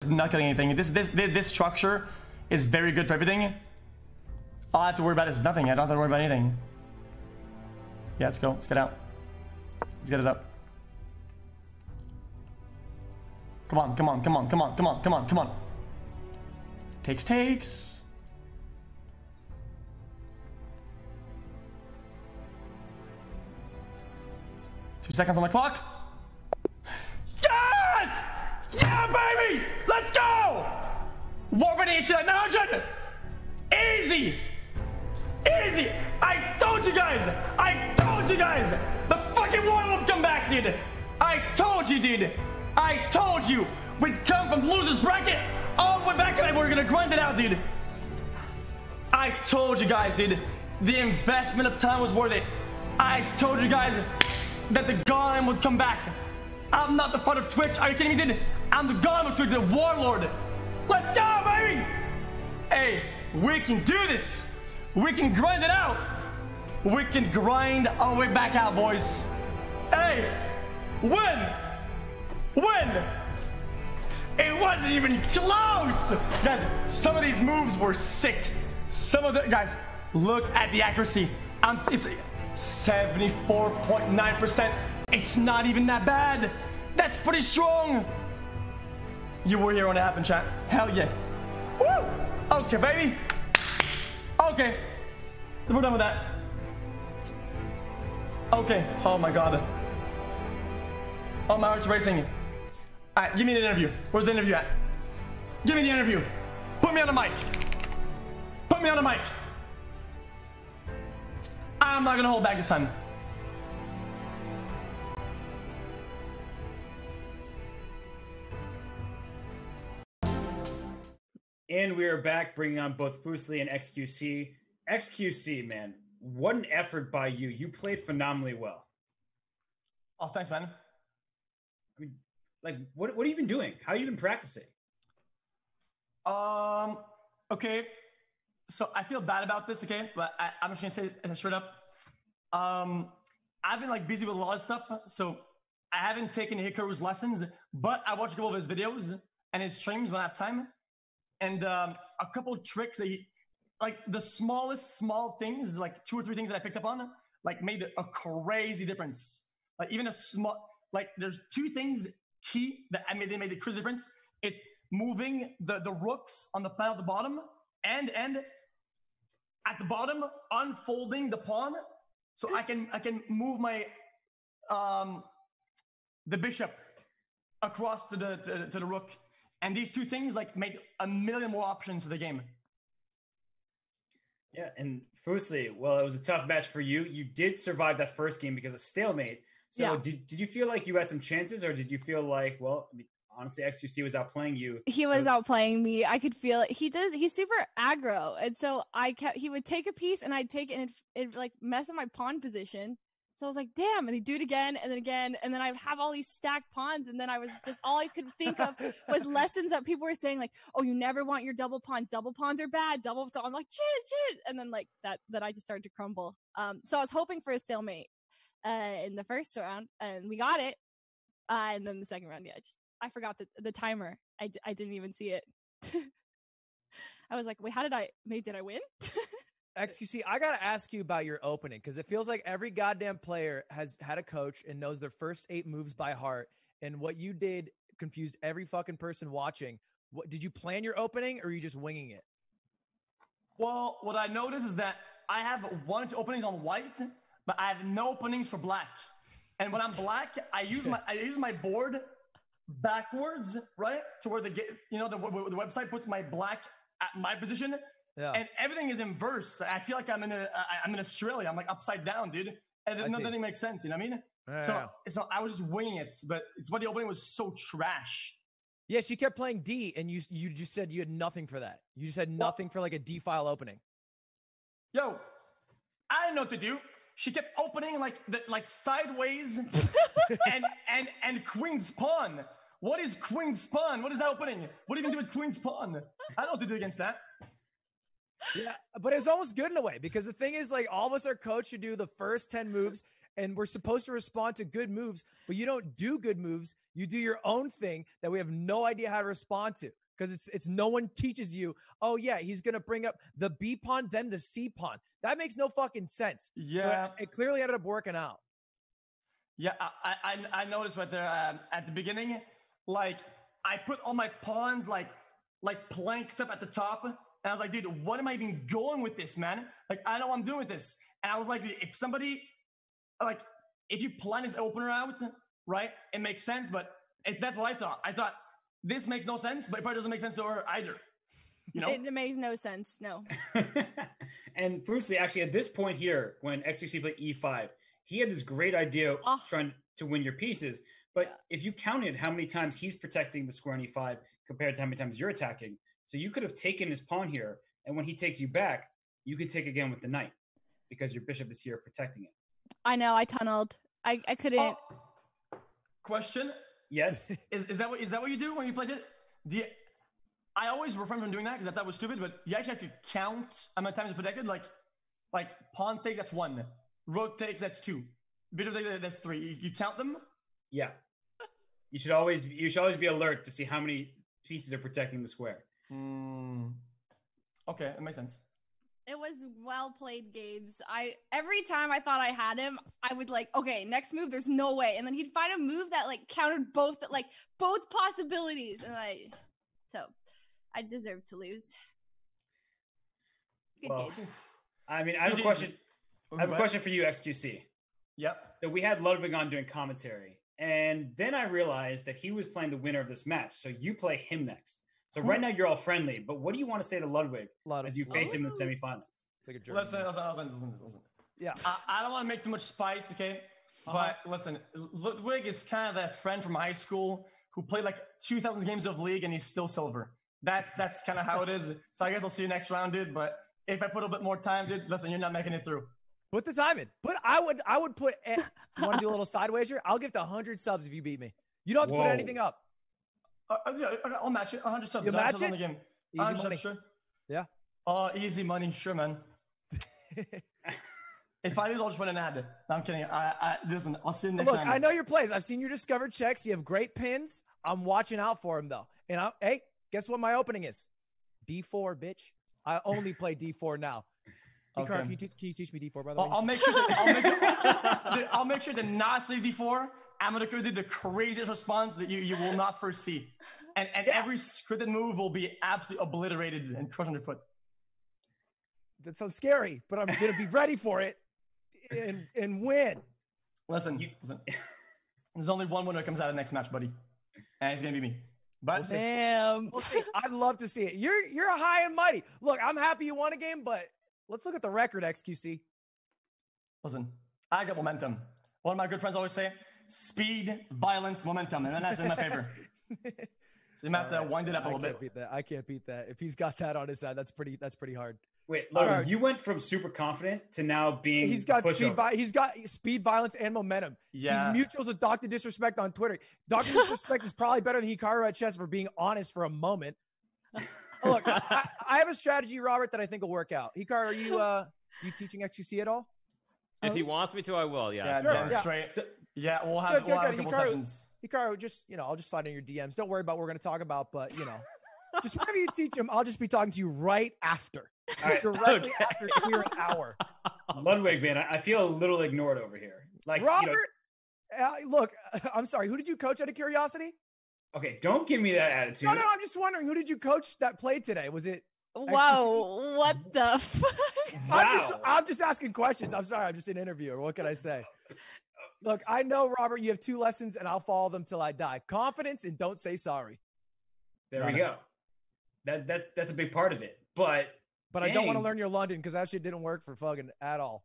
not killing anything. This structure is very good for everything. All I have to worry about is nothing. I don't have to worry about anything. Yeah, let's go. Let's get out. Let's get it up. Come on, come on, come on, come on, come on, come on, come on. Takes. 2 seconds on the clock. Yes! Yeah, baby! Let's go! Warpination at 900! Easy! Easy! I told you guys! I told you guys! The fucking warlord will come back, dude! I told you, dude! I told you! We'd come from loser's bracket all the way back and we're gonna grind it out, dude! I told you guys, dude! The investment of time was worth it. I told you guys that the golem would come back. I'm not the fun of Twitch. Are you kidding me, dude? I'm the golem of Twitch, the warlord. Let's go, baby! Hey, we can do this. We can grind it out. We can grind our way back out, boys. Hey, win! It wasn't even close! Guys, some of these moves were sick. Some of the guys, look at the accuracy. It's 74.9%. It's not even that bad. That's pretty strong. You were here when it happened, chat. Hell yeah. Woo! Okay, baby. Okay. We're done with that. Okay. Oh my god. Oh, my heart's racing. Alright, give me the interview. Where's the interview at? Give me the interview. Put me on the mic. Put me on the mic. I'm not gonna hold back this time. And we are back, bringing on both Fuslie and XQC. XQC, man, what an effort by you. You played phenomenally well. Oh, thanks, man. I mean, like, what have you been doing? How have you been practicing? Okay. So I feel bad about this, okay? But I'm just gonna say it straight up. I've been like busy with a lot of stuff, so I haven't taken Hikaru's lessons, but I watch a couple of his videos and his streams when I have time. And a couple of tricks that he, like the smallest small things, like 2 or 3 things that I picked up on, like made a crazy difference. Like even a small, like there's 2 things key that they made the crazy difference. It's moving the rooks on the flat at the bottom and at the bottom, unfolding the pawn, so I can move my the bishop across to the rook. And these 2 things like made a million more options for the game. Yeah, and Fuslie, well, it was a tough match for you. You did survive that first game because of stalemate. So yeah. Did you feel like you had some chances, or did you feel like, well, I mean, honestly, XQC was outplaying you? He was outplaying me. I could feel it. He's super aggro. And so he would take a piece and I'd take it and it like mess up my pawn position. So I was like, damn, and he'd do it again, and then I'd have all these stacked pawns, and then I was just, all I could think of was lessons that people were saying, like, oh, you never want your double pawns are bad, so I'm like, shit, and then like that I just started to crumble. So I was hoping for a stalemate in the first round, and we got it, and then the second round, I forgot the timer. I didn't even see it. I was like, wait, did I win? XQC, I got to ask you about your opening, because it feels like every goddamn player has had a coach and knows their first 8 moves by heart. And what you did confused every fucking person watching. Did you plan your opening, or are you just winging it? Well, what I noticed is that I have 1 or 2 openings on white, but I have no openings for black. And when I'm black, I use my board backwards, right, to where the website puts my black at my position. Yeah. And everything is inverse. I feel like I'm in Australia. I'm like upside down, dude. And nothing makes sense. You know what I mean? Yeah. So I was just winging it, but it's why the opening was so trash. Yes, you kept playing D, and you just said you had nothing for that. You just had nothing for like a D file opening. Yo, I didn't know what to do. She kept opening like sideways and queen's pawn. What is queen's pawn? What is that opening? What do you even do with queen's pawn? I don't know what to do against that. Yeah, but it was almost good in a way, because the thing is, like, all of us are coached to do the first 10 moves, and we're supposed to respond to good moves, but you don't do good moves. You do your own thing that we have no idea how to respond to, because it's no one teaches you, oh yeah, he's going to bring up the B pawn, then the C pawn. That makes no fucking sense. Yeah. But it clearly ended up working out. Yeah, I noticed right there at the beginning, like I put all my pawns like planked up at the top, and I was like, dude, what am I even going with this, man? Like, I know what I'm doing with this. And I was like, if somebody, like, if you plan this opener out, right, it makes sense, but that's what I thought. I thought this makes no sense, but it probably doesn't make sense to her either. You know? It makes no sense, no. And Fuslie, actually, at this point here, when XQC played E5, he had this great idea trying to win your pieces. But if you counted how many times he's protecting the square on E5 compared to how many times you're attacking, so you could have taken his pawn here, and when he takes you back, you could take again with the knight because your bishop is here protecting it. I know, I tunneled. I couldn't. Oh. Question? Yes. Is that what you do when you play it? I always refrain from doing that because I thought it was stupid, but you actually have to count how many times it's protected. Like pawn takes, that's 1. Rook takes, that's 2. Bishop takes, that's 3. You count them? Yeah. You should always be alert to see how many pieces are protecting the square. Okay, that makes sense. It was well played games. Every time I thought I had him, I would like, okay, next move, there's no way. And then he'd find a move that like countered both possibilities. And I deserved to lose. Good games. I mean, I have a question. I have a question for you, XQC. Yep. So we had Ludwig on doing commentary, and then I realized that he was playing the winner of this match. So you play him next. So right now you're all friendly, but what do you want to say to Ludwig as you face him in the semifinals? It's like a journey. Listen. Yeah. I don't want to make too much spice, okay? But listen, Ludwig is kind of that friend from high school who played like 2,000 games of League and he's still silver. That's kind of how it is. So I guess I'll see you next round, dude. But if I put a bit more time, dude, listen, you're not making it through. Put the time in. I would put. You want to do a little side wager? I'll give to 100 subs if you beat me. You don't have to put anything up. I'll match it. 100 subs. You match it? On the game. Easy money. Subs, sure. Yeah. Easy money, sure, man. If I lose, I'll just win an ad. No, I'm kidding. Listen, I'll see you next time. Look, I know your plays. I've seen your discovered checks. You have great pins. I'm watching out for him though. And hey, guess what my opening is? D4, bitch. I only play D4 now. Okay. Can you teach me D4, by the way? I'll make sure to not say D4. I'm gonna do the craziest response that you will not first see, and every scripted move will be absolutely obliterated and crushed underfoot. That sounds scary, but I'm gonna be ready for it and win. Listen. There's only one winner that comes out of the next match, buddy, and it's gonna be me. But we'll see. I'd love to see it. You're a high and mighty. Look, I'm happy you won a game, but let's look at the record, XQC. Listen, I got momentum. One of my good friends always say, speed, violence, momentum. And that's in my favor. So you might have to wind it up a little bit. I can't beat that. If he's got that on his side, that's pretty hard. Wait, Logan, you went from super confident to now being he's got speed, violence, and momentum. Yeah. He's mutuals with Dr. Disrespect on Twitter. Dr. Disrespect is probably better than Hikaru at chess for being honest for a moment. Look, I have a strategy, Robert, that I think will work out. Hikaru, are you teaching XQC at all? If he wants me to, I will. Yeah. Demonstrate. So, we'll have a couple sessions. Hikaru, just I'll just slide in your DMs. Don't worry about what we're going to talk about, but just whenever you teach him, I'll just be talking to you right after. Directly after here an hour. Ludwig, man, I feel a little ignored over here. Like Robert, look, I'm sorry. Who did you coach out of curiosity? Okay, don't give me that attitude. No, I'm just wondering, who did you coach that played today? Was it? Wow, what the fuck? Wow. I'm just asking questions. I'm sorry. I'm just an interviewer. What can I say? Look, I know, Robert, you have 2 lessons and I'll follow them till I die. Confidence and don't say sorry. There we go. That's a big part of it. But I don't want to learn your London because that shit didn't work for fucking at all.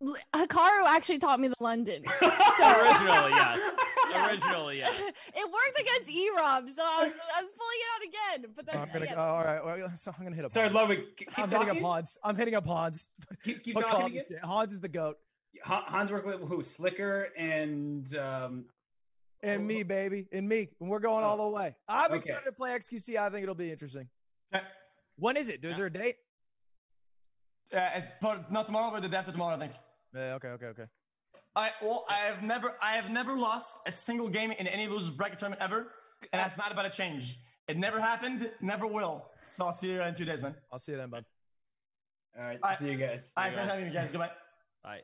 Hikaru actually taught me the London. Originally, yes. It worked against E-Rob, so I was pulling it out again. But then all right. Well, so I'm gonna hit up. Sorry, Ludwig. I'm hitting up Hans. Keep talking again. Hans is the goat. Hans worked with who? Slicker and me, baby, and me. And we're going all the way. I'm excited to play XQC. I think it'll be interesting. When is it? Is there a date? Not tomorrow, but the day after tomorrow, I think. Okay. Well, I have never lost a single game in any losers bracket tournament ever, and that's not about to change. It never happened, never will. So I'll see you in 2 days, man. I'll see you then, bud. All right. See you guys. All right, guys. Goodbye. Bye.